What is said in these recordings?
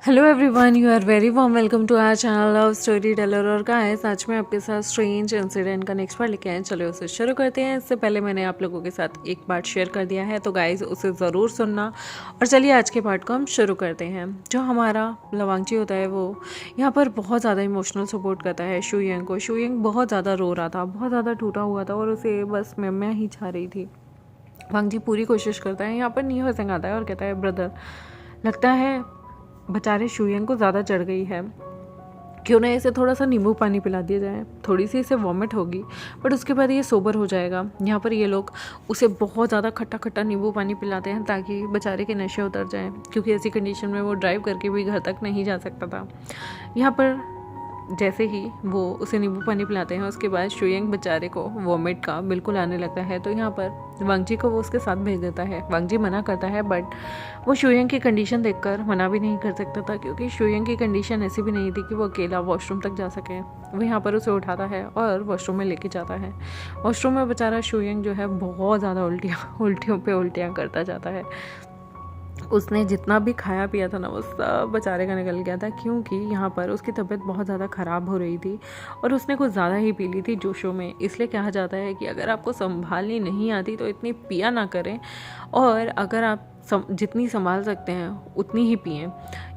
Hello everyone, you are very warm welcome to our channel love story teller. और guys, आज मैं आपके साथ स्ट्रेंज इंसिडेंट का नेक्स्ट पार्ट लेके आए। चलो उसे शुरू करते हैं। इससे पहले मैंने आप लोगों के साथ एक पार्ट शेयर कर दिया है, तो गाइस उसे ज़रूर सुनना। और चलिए आज के पार्ट को हम शुरू करते हैं। जो हमारा लवांगची होता है वो यहाँ पर बहुत ज़्यादा इमोशनल सपोर्ट करता है शुयंग को। शुयंग बहुत ज़्यादा रो रहा था, बहुत ज़्यादा टूटा हुआ था और उसे बस मैं ही छा रही थी। वांगजी पूरी कोशिश करता है। यहाँ पर नीहो सिंह आता है और कहता है, ब्रदर लगता है बेचारे शुयंग को ज़्यादा चढ़ गई है, क्यों ना इसे थोड़ा सा नींबू पानी पिला दिया जाए। थोड़ी सी इसे वॉमिट होगी बट उसके बाद ये सोबर हो जाएगा। यहाँ पर ये लोग उसे बहुत ज़्यादा खट्टा खट्टा नींबू पानी पिलाते हैं ताकि बेचारे के नशे उतर जाएं, क्योंकि ऐसी कंडीशन में वो ड्राइव करके भी घर तक नहीं जा सकता था। यहाँ पर जैसे ही वो उसे नींबू पानी पिलाते हैं उसके बाद शुयंग बेचारे को वॉमिट का बिल्कुल आने लगता है। तो यहाँ पर वांगजी को वो उसके साथ भेज देता है। वांगजी मना करता है बट वो शुयंग की कंडीशन देखकर मना भी नहीं कर सकता था, क्योंकि शुयंग की कंडीशन ऐसी भी नहीं थी कि वो अकेला वॉशरूम तक जा सके। वो यहाँ पर उसे उठाता है और वॉशरूम में लेके जाता है। वॉशरूम में बेचारा शुयंग जो है बहुत ज़्यादा उल्टियों पे उल्टियाँ करता जाता है। उसने जितना भी खाया पिया था ना वो सब बेचारे का निकल गया था, क्योंकि यहाँ पर उसकी तबीयत बहुत ज़्यादा ख़राब हो रही थी और उसने कुछ ज़्यादा ही पी ली थी जोशों में। इसलिए कहा जाता है कि अगर आपको संभालनी नहीं आती तो इतनी पिया ना करें, और अगर आप जितनी संभाल सकते हैं उतनी ही पिएं।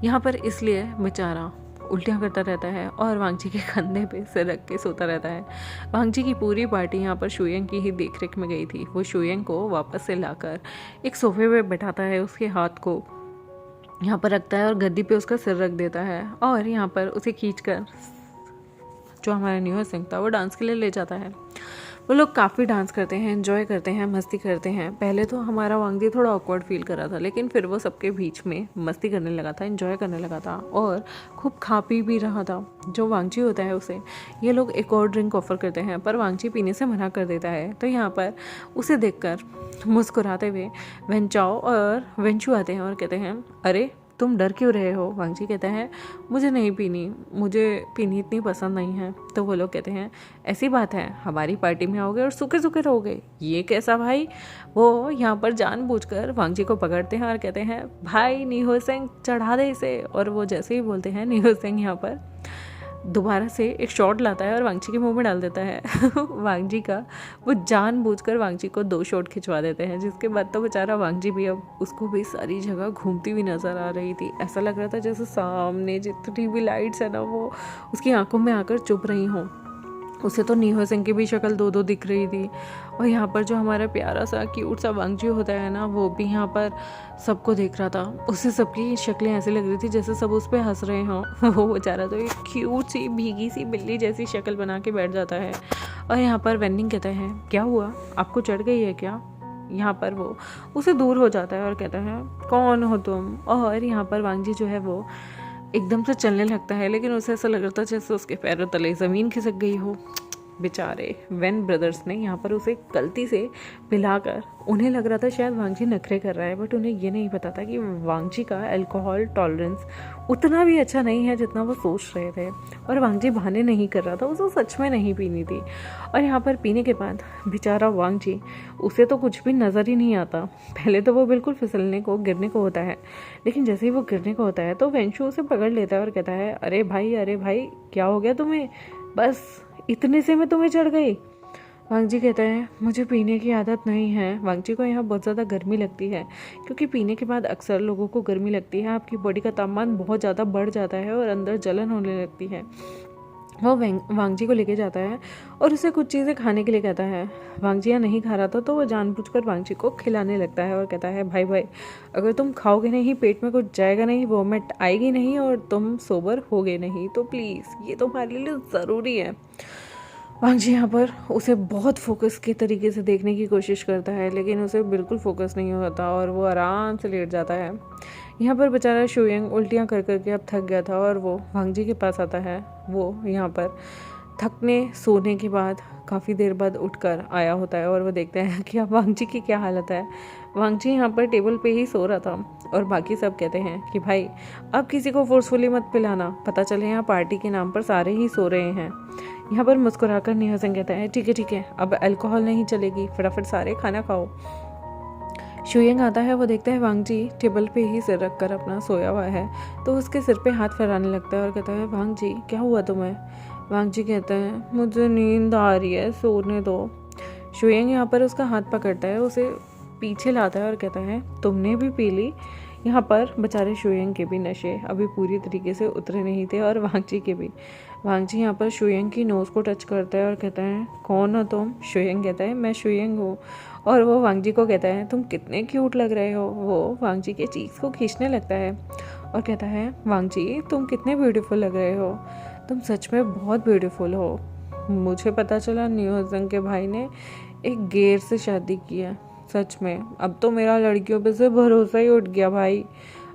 यहाँ पर इसलिए बेचारा उल्टियाँ करता रहता है और वांगजी के कंधे पे सिर रख के सोता रहता है। वांगजी की पूरी पार्टी यहाँ पर शुयंग की ही देखरेख में गई थी। वो शुयंग को वापस से लाकर एक सोफे पे बैठाता है, उसके हाथ को यहाँ पर रखता है और गद्दी पे उसका सिर रख देता है और यहाँ पर उसे खींचकर जो हमारा नीहो सिंह था वो डांस के लिए ले जाता है। वो लोग काफ़ी डांस करते हैं, एंजॉय करते हैं, मस्ती करते हैं। पहले तो हमारा वांगजी थोड़ा ऑकवर्ड फील कर रहा था, लेकिन फिर वो सबके बीच में मस्ती करने लगा था, एंजॉय करने लगा था और खूब खा पी भी रहा था। जो वांगजी होता है उसे ये लोग एक और ड्रिंक ऑफर करते हैं, पर वांगजी पीने से मना कर देता है। तो यहाँ पर उसे देखकर मुस्कुराते हुए वेंचाओ और वेंचू आते हैं और कहते हैं, अरे तुम डर क्यों रहे हो? वांगजी कहता है, मुझे नहीं पीनी, मुझे पीनी इतनी पसंद नहीं है। तो वो लोग कहते हैं, ऐसी बात है, हमारी पार्टी में आओगे और सूखे सूखे रहोगे, ये कैसा भाई? वो यहाँ पर जानबूझकर वांगजी को पकड़ते हैं और कहते हैं, भाई नीहो सिंह चढ़ा दे इसे। और वो जैसे ही बोलते हैं, नीहो सिंह यहाँ पर दोबारा से एक शॉट लाता है और वांगजी के मुंह में डाल देता है। वांगजी का वो जानबूझकर वांगजी को 2 शॉट खिंचवा देते हैं, जिसके बाद तो बेचारा वांगजी भी अब उसको भी सारी जगह घूमती हुई नजर आ रही थी। ऐसा लग रहा था जैसे सामने जितनी भी लाइट्स है ना वो उसकी आंखों में आकर चुभ रही हों। उसे तो नीहो सिंह की भी शक्ल 2-2 दिख रही थी। और यहाँ पर जो हमारा प्यारा सा क्यूट सा वांगजी होता है ना, वो भी यहाँ पर सबको देख रहा था। उसे सबकी शक्लें ऐसी लग रही थी जैसे सब उस पर हंस रहे हों। वो बेचारा तो एक क्यूट सी भीगी सी बिल्ली जैसी शक्ल बना के बैठ जाता है। और यहाँ पर वेनिंग कहता है, क्या हुआ, आपको चढ़ गई है क्या? यहाँ पर वो उसे दूर हो जाता है और कहता है, कौन हो तुम? और यहाँ पर वांगजी जो है वो एकदम से चलने लगता है, लेकिन उसे ऐसा लग रहा था जैसे उसके पैरों तले ज़मीन खिसक गई हो। बेचारे वेन ब्रदर्स ने यहाँ पर उसे गलती से पिलाकर, उन्हें लग रहा था शायद वांगजी नखरे कर रहा है, बट उन्हें ये नहीं पता था कि वांगजी का अल्कोहल टॉलरेंस उतना भी अच्छा नहीं है जितना वो सोच रहे थे। और वांगजी बहाने नहीं कर रहा था, उसे सच में नहीं पीनी थी। और यहाँ पर पीने के बाद बेचारा वांगजी, उसे तो कुछ भी नज़र ही नहीं आता। पहले तो वो बिल्कुल फिसलने को गिरने को होता है, लेकिन जैसे ही वो गिरने को होता है तो वेंशु उसे पकड़ लेता है और कहता है, अरे भाई क्या हो गया तुम्हें? बस इतने से मैं तुम्हें चढ़ गई? वांगजी कहता है, मुझे पीने की आदत नहीं है। वांगजी को यहाँ बहुत ज़्यादा गर्मी लगती है, क्योंकि पीने के बाद अक्सर लोगों को गर्मी लगती है। आपकी बॉडी का तापमान बहुत ज़्यादा बढ़ जाता है और अंदर जलन होने लगती है। वो वांगजी को लेके जाता है और उसे कुछ चीज़ें खाने के लिए कहता है। वांगजी यहाँ नहीं खा रहा था तो वो जानबूझकर वांगजी को खिलाने लगता है और कहता है, भाई अगर तुम खाओगे नहीं, पेट में कुछ जाएगा नहीं, वॉमिट आएगी नहीं और तुम सोबर होगे नहीं, तो प्लीज़ ये तुम्हारे लिए ज़रूरी है। वांगजी यहाँ पर उसे बहुत फोकस के तरीके से देखने की कोशिश करता है, लेकिन उसे बिल्कुल फोकस नहीं होता और वो आराम से लेट जाता है। यहाँ पर बेचारा शुयंग उल्टियाँ कर करके अब थक गया था और वो वांगजी के पास आता है। वो यहाँ पर थकने सोने के बाद काफ़ी देर बाद उठकर आया होता है और वो देखता है कि अब वांगजी की क्या हालत है। वांगजी यहाँ पर टेबल पे ही सो रहा था और बाकी सब कहते हैं कि भाई अब किसी को फोर्सफुली मत पिलाना, पता चले यहाँ पार्टी के नाम पर सारे ही सो रहे हैं। यहाँ पर मुस्कुराकर नीहो सिंह कहता है, ठीक है अब अल्कोहल नहीं चलेगी, फटाफट सारे खाना खाओ। शुयंग आता है, वो देखता है वांग जी टेबल पे ही सिर रख कर अपना सोया हुआ है, तो उसके सिर पे हाथ फैलाने लगता है और कहता है वांग जी क्या हुआ तुम्हें। वांग जी कहता है मुझे नींद आ रही है, सोने दो। शुयंग यहाँ पर उसका हाथ पकड़ता है, उसे पीछे लाता है और कहता है तुमने भी पी ली। यहाँ पर बेचारे शुयंग के भी नशे अभी पूरी तरीके से उतरे नहीं थे और वांग जी के भी। वांग जी यहाँ पर शुयंग की नोज़ को टच करता है और कहता है कौन हो तुम। शुयंग कहता है मैं शुयंग हूँ। और वो वांग जी को कहता है तुम कितने क्यूट लग रहे हो। वो वांग जी के चीक्स को खींचने लगता है और कहता है वांग जी तुम कितने ब्यूटीफुल लग रहे हो, तुम सच में बहुत ब्यूटीफुल हो। मुझे पता चला न्यूजंग के भाई ने एक गेर से शादी की है। सच में अब तो मेरा लड़कियों पे से भरोसा ही उठ गया भाई।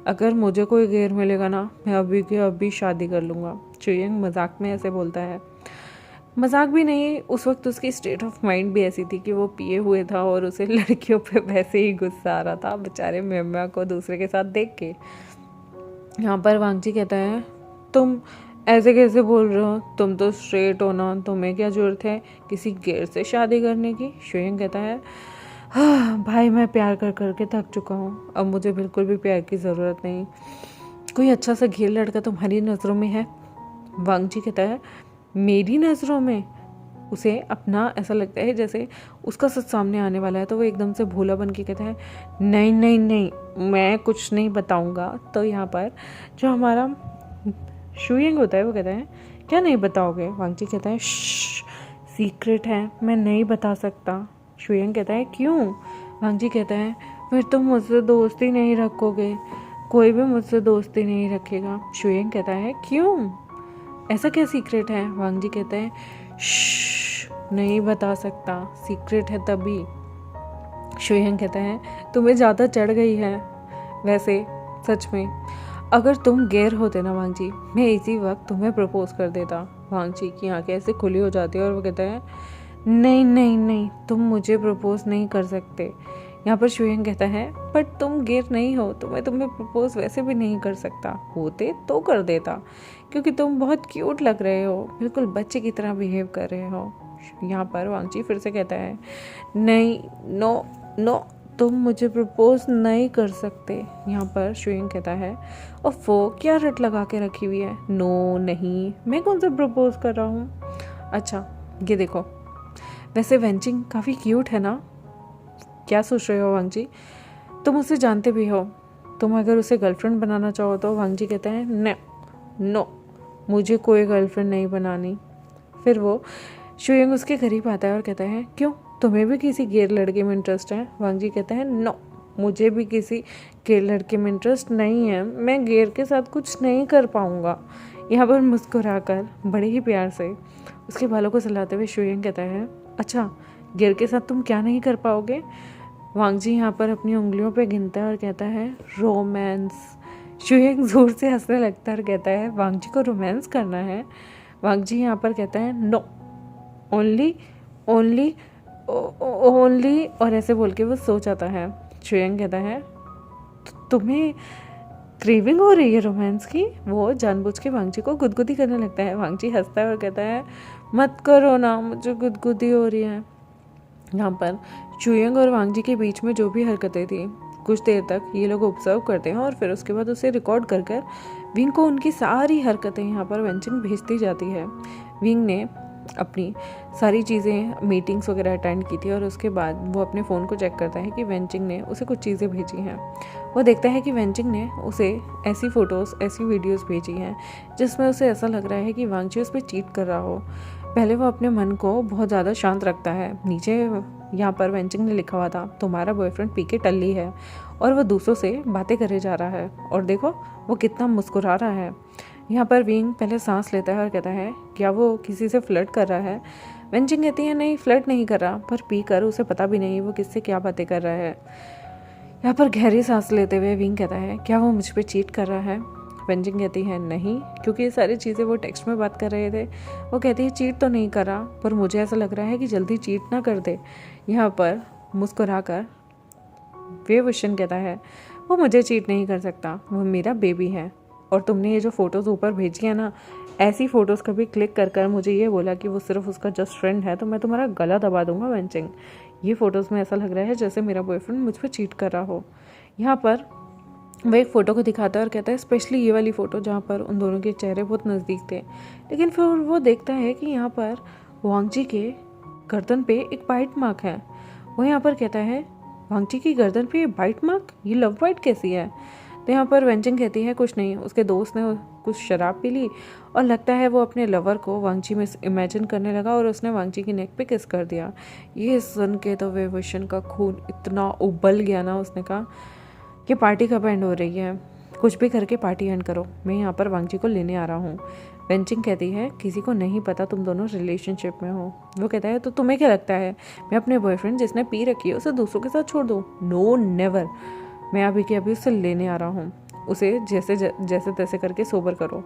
अगर मुझे कोई गेर मिलेगा ना, मैं अभी के अभी शादी कर लूँगा। शुयंग मजाक में ऐसे बोलता है। मजाक भी नहीं, उस वक्त उसकी स्टेट ऑफ माइंड भी ऐसी थी कि वो पिए हुए था और उसे लड़कियों पे वैसे ही गुस्सा आ रहा था बेचारे मेम्या को दूसरे के साथ देख के। यहाँ पर वांग जी कहता है तुम ऐसे कैसे बोल रहे हो, तुम तो स्ट्रेट हो ना, तुम्हें क्या जरूरत है किसी गेर से शादी करने की। शुयंग कहता है हाँ भाई मैं प्यार कर करके थक चुका हूँ, अब मुझे बिल्कुल भी प्यार की ज़रूरत नहीं। कोई अच्छा सा घेर लड़का तुम्हारी नज़रों में है। वांग जी कहता है मेरी नज़रों में। उसे अपना ऐसा लगता है जैसे उसका सच सामने आने वाला है, तो वो एकदम से भोला बन के कहता है नहीं नहीं नहीं मैं कुछ नहीं बताऊंगा। तो यहाँ पर जो हमारा शुयंग होता है वो कहता है क्या नहीं बताओगे। वांग जी कहता है सीक्रेट है, मैं नहीं बता सकता। शुयंग कहता है क्यों। वांग जी कहता है फिर तुम मुझसे दोस्ती नहीं रखोगे, कोई भी मुझसे दोस्ती नहीं रखेगा। शुयंग कहता है क्यों, ऐसा क्या सीक्रेट है। वांग जी कहते हैं नहीं बता सकता, सीक्रेट है तभी। शुयंग कहता है तुम्हें ज़्यादा चढ़ गई है। वैसे सच में अगर तुम गैर होते ना वांग जी, मैं इसी वक्त तुम्हें प्रपोज कर देता। वांग जी की आंखें ऐसे खुली हो जाती है और वो कहता है नहीं नहीं नहीं तुम मुझे प्रपोज नहीं कर सकते। यहाँ पर शुयंग कहता है पर तुम गेर नहीं हो, तो मैं तुम्हें प्रपोज वैसे भी नहीं कर सकता, होते तो कर देता क्योंकि तुम बहुत क्यूट लग रहे हो, बिल्कुल बच्चे की तरह बिहेव कर रहे हो। यहाँ पर वांग जी फिर से कहता है नहीं नो नो तुम मुझे प्रपोज नहीं कर सकते। यहाँ पर शुयंग कहता है ओफो क्या रट लगा के रखी हुई है, नो नहीं मैं कौन सा प्रपोज कर रहा हूँ। अच्छा ये देखो, वैसे वेंचिंग काफ़ी क्यूट है ना, क्या सोच रहे हो वांग जी, तुम उसे जानते भी हो, तुम अगर उसे गर्लफ्रेंड बनाना चाहो तो। वांग जी कहते हैं नो मुझे कोई गर्लफ्रेंड नहीं बनानी। फिर वो शुयंग उसके करीब आता है और कहता है क्यों तुम्हें भी किसी गैर लड़के में इंटरेस्ट है। वांग जी कहता है नो मुझे भी किसी गैर लड़के में इंटरेस्ट नहीं है, मैं गैर के साथ कुछ नहीं कर पाऊँगा। यहाँ पर मुस्कुराकर बड़े ही प्यार से उसके बालों को सहलाते हुए शुयंग कहता है अच्छा गैर के साथ तुम क्या नहीं कर पाओगे। वांग जी यहाँ पर अपनी उंगलियों पे गिनता है और कहता है रोमांस। शुयंग जोर से हंसने लगता है और कहता है वांग जी को रोमांस करना है। वांग जी यहाँ पर कहता है नो ओनली ओनली ओनली और ऐसे बोल के वो सो जाता है। शुयंग कहता है तुम्हें क्रेविंग हो रही है रोमांस की। वो जानबूझ के वांग जी को गुदगुदी करने लगता है। वांग जी हंसता है और कहता है मत करो ना, मुझे गुदगुदी हो रही है। यहाँ पर शुयंग और वांग जी के बीच में जो भी हरकतें थी कुछ देर तक ये लोग ऑब्जर्व करते हैं और फिर उसके बाद उसे रिकॉर्ड कर कर विंग को उनकी सारी हरकतें यहाँ पर वेंचिंग भेजती जाती है। विंग ने अपनी सारी चीज़ें मीटिंग्स वगैरह अटेंड की थी और उसके बाद वो अपने फ़ोन को चेक करता है कि वेंचिंग ने उसे कुछ चीज़ें भेजी हैं। वो देखता है कि वेंचिंग ने उसे ऐसी फ़ोटोज़ ऐसी वीडियोज़ भेजी हैं जिसमें उसे ऐसा लग रहा है कि वांग जी उस पर चीट कर रहा हो। पहले वो अपने मन को बहुत ज़्यादा शांत रखता है। नीचे यहाँ पर वेंचिंग ने लिखा हुआ था तुम्हारा बॉयफ्रेंड पी के टल्ली है और वो दूसरों से बातें करे जा रहा है और देखो वो कितना मुस्कुरा रहा है। यहाँ पर विंग पहले सांस लेता है और कहता है क्या वो किसी से फ्लर्ट कर रहा है। वेंचिंग कहती है नहीं फ्लर्ट नहीं कर रहा, पर पी कर उसे पता भी नहीं वो किससे क्या बातें कर रहा है। यहाँ पर गहरी सांस लेते हुए विंग कहता है क्या वो मुझ पर चीट कर रहा है। वेंचिंग कहती है नहीं, क्योंकि ये सारी चीज़ें वो टेक्स्ट में बात कर रहे थे। वो कहती है चीट तो नहीं करा, पर मुझे ऐसा लग रहा है कि जल्दी चीट ना कर दे। यहाँ पर मुस्कुरा कर वेवशन कहता है वो मुझे चीट नहीं कर सकता, वो मेरा बेबी है। और तुमने ये जो फ़ोटोज़ ऊपर भेजी है ना, ऐसी फ़ोटोज़ कभी क्लिक कर कर मुझे ये बोला कि वो सिर्फ उसका जस्ट फ्रेंड है तो मैं तुम्हारा गला दबा दूंगा वेंचिंग। ये फ़ोटोज़ में ऐसा लग रहा है जैसे मेरा बॉयफ्रेंड मुझ पर चीट कर रहा हो। यहाँ पर वह एक फ़ोटो को दिखाता है और कहता है स्पेशली ये वाली फ़ोटो जहाँ पर उन दोनों के चेहरे बहुत नज़दीक थे। लेकिन फिर वो देखता है कि यहाँ पर वांग जी के गर्दन पे एक बाइट मार्क है। वो यहाँ पर कहता है वांग जी की गर्दन पे ये बाइट मार्क, ये लव बाइट कैसी है? तो यहाँ पर वेंचिंग कहती है कुछ नहीं, उसके दोस्त ने कुछ शराब पी ली और लगता है वो अपने लवर को वांग जी में इमेजिन करने लगा और उसने वांग जी की नेक पे किस कर दिया। ये सुन के तो वेवशन का खून इतना उबल गया ना, उसने कहा कि पार्टी कब एंड हो रही है, कुछ भी करके पार्टी एंड करो, मैं यहाँ पर वांग जी को लेने आ रहा हूँ। वेंचिंग कहती है किसी को नहीं पता तुम दोनों रिलेशनशिप में हो। वो कहता है तो तुम्हें क्या लगता है मैं अपने बॉयफ्रेंड जिसने पी रखी है उसे दूसरों के साथ छोड़ दूँ? नो नेवर, मैं अभी के अभी उसे लेने आ रहा हूँ, उसे जैसे तैसे करके सोबर करो।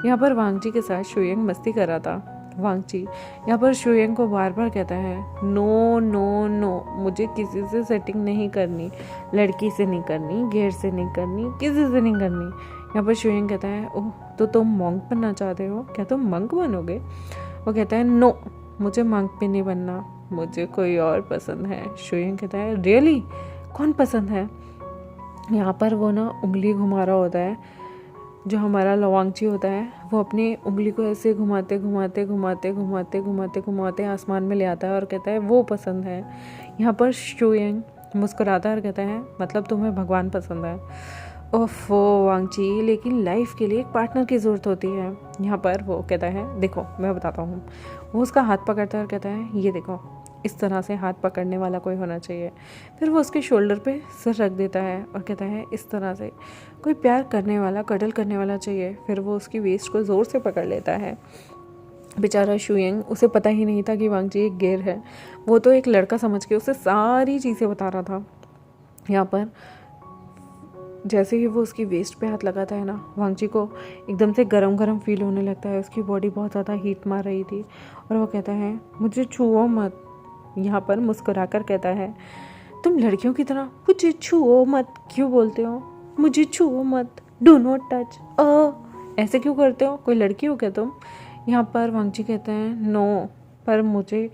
यहाँ पर वांग जी के साथ शुयंग मस्ती कर रहा था। वांग जी यहाँ पर शुयंग को बार बार कहता है नो नो नो, मुझे किसी से सेटिंग नहीं करनी, लड़की से नहीं करनी, घेर से नहीं करनी, किसी से नहीं करनी। यहाँ पर शुयंग कहता है ओह तो तुम मॉन्क बनना चाहते हो, क्या तुम मंक बनोगे? वो कहता है नो, मुझे मंक भी नहीं बनना, मुझे कोई और पसंद है। शुयंग कहता है रियली, कौन पसंद है? यहाँ पर वो ना उंगली घुमा रहा होता है, जो हमारा लवांगची होता है वो अपनी उंगली को ऐसे घुमाते घुमाते घुमाते घुमाते घुमाते घुमाते आसमान में ले आता है और कहता है वो पसंद है। यहाँ पर शुयंग मुस्कुराता है और कहता है मतलब तुम्हें भगवान पसंद है। ओफो वांगची, लेकिन लाइफ के लिए एक पार्टनर की ज़रूरत होती है। यहाँ पर वो कहता है देखो मैं बताता हूँ। वो उसका हाथ पकड़ता है और कहता है ये देखो, इस तरह से हाथ पकड़ने वाला कोई होना चाहिए। फिर वो उसके शोल्डर पे सिर रख देता है और कहता है इस तरह से कोई प्यार करने वाला, कडल करने वाला चाहिए। फिर वो उसकी वेस्ट को ज़ोर से पकड़ लेता है। बेचारा शुयंग, उसे पता ही नहीं था कि वांग जी एक गेर है, वो तो एक लड़का समझ के उसे सारी चीज़ें बता रहा था। यहाँ पर जैसे ही वो उसकी वेस्ट पे हाथ लगाता है ना, वांग जी को एकदम से गरम गरम फील होने लगता है, उसकी बॉडी बहुत ज़्यादा हीट मार रही थी और वो कहता है मुझे छुओ मत। यहाँ पर मुस्कुराकर कहता है तुम लड़कियों की तरह मुझे छुओ मत क्यों बोलते हो, मुझे छुओ मत, डू नॉट टच, ऐसे क्यों करते हो, कोई लड़की हो क्या तुम? यहाँ पर वांग जी कहते हैं नो, पर मुझे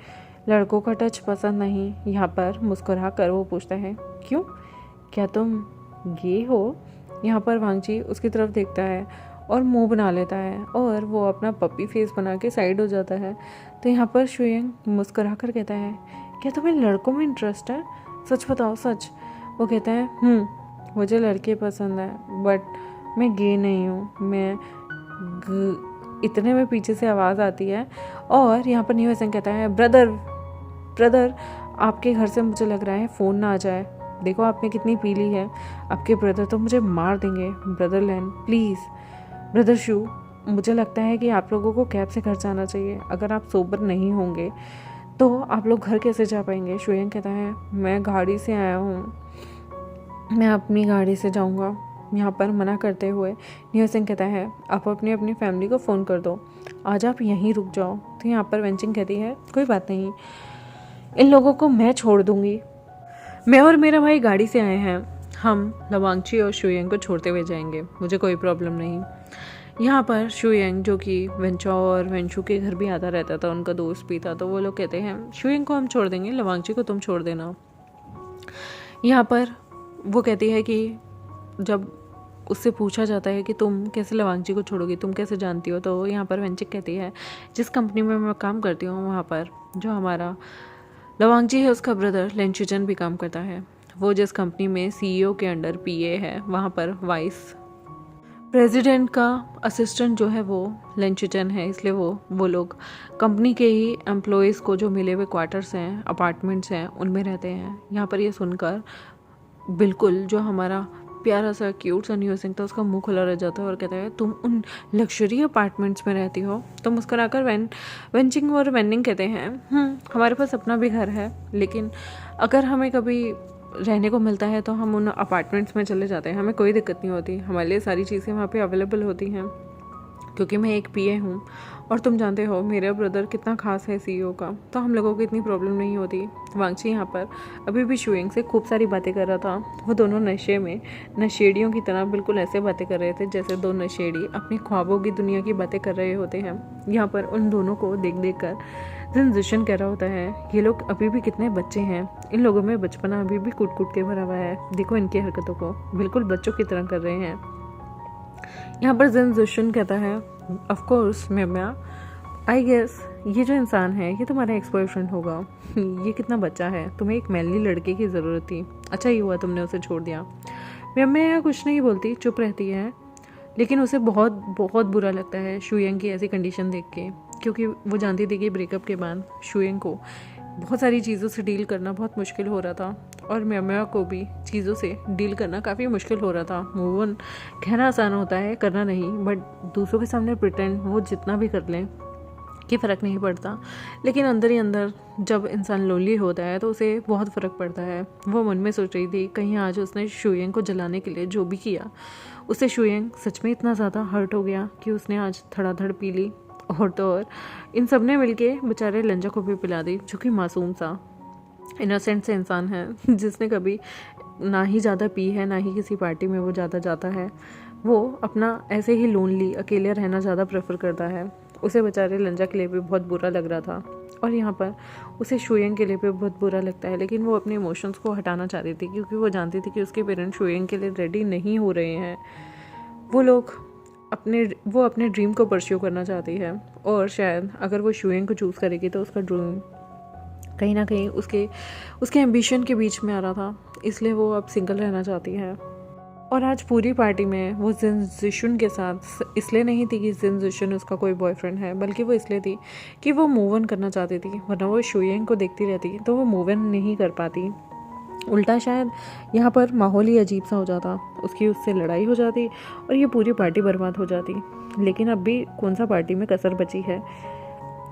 लड़कों का टच पसंद नहीं। यहाँ पर मुस्कुरा कर वो पूछता है क्यों, क्या तुम गे हो? यहाँ पर वांग जी उसकी तरफ देखता है और मुंह बना लेता है और वो अपना पप्पी फेस बना के साइड हो जाता है। तो यहाँ पर शुयंग मुस्कुरा कर कहता है क्या तुम्हें लड़कों में इंटरेस्ट है, सच बताओ सच। वो कहता है मुझे लड़के पसंद है बट मैं गे नहीं हूँ, मैं इतने में पीछे से आवाज़ आती है और यहाँ पर न्यू हसन कहता है ब्रदर आपके घर से मुझे लग रहा है फ़ोन ना आ जाए, देखो आपने कितनी पी ली है, आपके ब्रदर तो मुझे मार देंगे। ब्रदर लैन प्लीज़, ब्रदर शू, मुझे लगता है कि आप लोगों को कैब से घर जाना चाहिए, अगर आप सोबर नहीं होंगे तो आप लोग घर कैसे जा पाएंगे? शुयंग कहता है मैं गाड़ी से आया हूँ, मैं अपनी गाड़ी से जाऊँगा। यहाँ पर मना करते हुए न्यू सिंह कहता है आप अपनी फैमिली को फ़ोन कर दो, आज आप यहीं रुक जाओ। तो यहाँ पर वेंचिंग कहती है कोई बात नहीं, इन लोगों को मैं छोड़ दूँगी, मैं और मेरा भाई गाड़ी से आए हैं, हम लवांगची और शुयंग को छोड़ते हुए जाएंगे, मुझे कोई प्रॉब्लम नहीं। यहाँ पर शुयंग जो कि वेंचो और वेंचू के घर भी आता रहता था, उनका दोस्त भी था, तो वो लोग कहते हैं शुयंग को हम छोड़ देंगे, लवांगची को तुम छोड़ देना। यहाँ पर वो कहती है कि जब उससे पूछा जाता है कि तुम कैसे लवांगची को छोड़ोगी, तुम कैसे जानती हो, तो यहाँ पर वेंचिक कहती है जिस कंपनी में मैं काम करती हूँ वहाँ पर जो हमारा लवांगची है उसका ब्रदर लेंचुचन भी काम करता है, वो जिस कंपनी में सीईओ के अंडर पीए है वहाँ पर वाइस प्रेसिडेंट का असिस्टेंट जो है वो लेंचुचन है, इसलिए वो लोग कंपनी के ही एम्प्लॉयज़ को जो मिले हुए क्वार्टर्स हैं, अपार्टमेंट्स हैं, उनमें रहते हैं। यहाँ पर ये सुनकर बिल्कुल जो हमारा प्यारा सा क्यूट सा न्यू सिंह था उसका मुंह खुला रह जाता है और कहता है तुम उन लग्जरी अपार्टमेंट्स में रहती हो? तो मुस्कुराकर वेंचिंग और वेनिंग कहते हैं हमारे पास अपना भी घर है, लेकिन अगर हमें कभी रहने को मिलता है तो हम उन अपार्टमेंट्स में चले जाते हैं, हमें कोई दिक्कत नहीं होती, हमारे लिए सारी चीज़ें वहाँ पे अवेलेबल होती हैं क्योंकि मैं एक पीए हूँ और तुम जानते हो मेरा ब्रदर कितना खास है सीईओ का, तो हम लोगों को इतनी प्रॉब्लम नहीं होती। वांगची यहाँ पर अभी भी शुयंग से खूब सारी बातें कर रहा था, वो दोनों नशे में नशेड़ियों की तरह बिल्कुल ऐसे बातें कर रहे थे जैसे दो नशेड़ी अपनी ख्वाबों की दुनिया की बातें कर रहे होते हैं। यहाँ पर उन दोनों को देख कर जिन जिशन कह रहा होता है ये लोग अभी भी कितने बच्चे हैं, इन लोगों में बचपना अभी भी कूट कूट के भरा हुआ है, देखो इनकी हरकतों को, बिल्कुल बच्चों की तरह कर रहे हैं। यहाँ पर जिन जिशन कहता है ऑफ कोर्स म्या, आई गेस ये जो इंसान है ये तुम्हारा एक्स बॉयफ्रेंड होगा, ये कितना बच्चा है, तुम्हें एक मैनली लड़के की ज़रूरत थी, अच्छा ही हुआ तुमने उसे छोड़ दिया। म्या कुछ नहीं बोलती, चुप रहती है, लेकिन उसे बहुत बहुत बुरा लगता है शुयंग की ऐसी कंडीशन देख के, क्योंकि वो जानती थी कि ब्रेकअप के बाद शुयंग को बहुत सारी चीज़ों से डील करना बहुत मुश्किल हो रहा था और म्या को भी चीज़ों से डील करना काफ़ी मुश्किल हो रहा था। मूव ऑन कहना आसान होता है, करना नहीं, बट दूसरों के सामने प्रिटेंड वो जितना भी कर लें कि फ़र्क नहीं पड़ता, लेकिन अंदर ही अंदर जब इंसान लोनली होता है तो उसे बहुत फ़र्क पड़ता है। वो मन में सोच रही थी कहीं आज उसने शुयंग को जलाने के लिए जो भी किया उससे शुयंग सच में इतना ज़्यादा हर्ट हो गया कि उसने आज धड़ाधड़ पी ली, और तो और इन सब ने मिलके बेचारे लंजा को भी पिला दी, जो कि मासूम सा इनोसेंट से इंसान है, जिसने कभी ना ही ज़्यादा पी है ना ही किसी पार्टी में वो ज़्यादा जाता है, वो अपना ऐसे ही लोनली अकेले रहना ज़्यादा प्रेफर करता है। उसे बेचारे लंजा के लिए भी बहुत बुरा लग रहा था और यहाँ पर उसे शुयंग के लिए भी बहुत बुरा लगता है, लेकिन वो अपने इमोशंस को हटाना चाहती थी क्योंकि वो जानती थी कि उसके पेरेंट्स शुयंग के लिए रेडी नहीं हो रहे हैं। वो अपने ड्रीम को परस्यू करना चाहती है और शायद अगर वो शुयंग को चूज़ करेगी तो उसका ड्रीम कहीं ना कहीं उसके एम्बिशन के बीच में आ रहा था, इसलिए वो अब सिंगल रहना चाहती है। और आज पूरी पार्टी में वो जिन जिशन के साथ इसलिए नहीं थी कि जिन जिशन उसका कोई बॉयफ्रेंड है, बल्कि वो इसलिए थी कि वो मूव ऑन करना चाहती थी, वरना वो शुयंग को देखती रहती तो वो मूव ऑन नहीं कर पाती। उल्टा शायद यहाँ पर माहौल ही अजीब सा हो जाता, उससे लड़ाई हो जाती और ये पूरी पार्टी बर्बाद हो जाती। लेकिन अब भी कौन सा पार्टी में कसर बची है,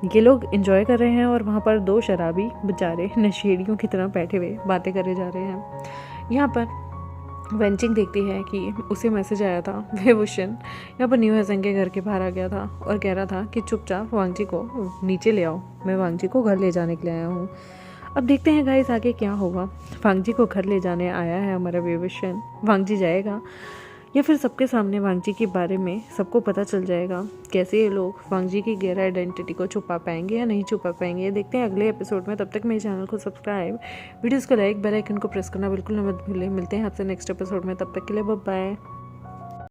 ये लोग एंजॉय कर रहे हैं और वहाँ पर दो शराबी बेचारे नशेड़ियों की तरह बैठे हुए बातें करे जा रहे हैं। यहाँ पर वेंचिंग देखती है कि उसे मैसेज आया था, वेवुशन यहाँ पर न्यू हसन के घर के बाहर आ गया था और कह रहा था कि चुपचाप वांगजी को नीचे ले आओ, मैं वांगजी को घर ले जाने के लिए आया हूँ। अब देखते हैं गाइस आगे क्या होगा। वांगजी को घर ले जाने आया है हमारा वेवुशन, वांगजी जाएगा या फिर सबके सामने वांगजी के बारे में सबको पता चल जाएगा, कैसे ये लोग वांगजी की गैर आइडेंटिटी को छुपा पाएंगे या नहीं छुपा पाएंगे, देखते हैं अगले एपिसोड में। तब तक मेरे चैनल को सब्सक्राइब, वीडियोस को लाइक, बेल आइकन को प्रेस करना बिल्कुल ना मत भूलें। मिलते हैं आपसे नेक्स्ट एपिसोड में, तब तक के लिए बाय बाय।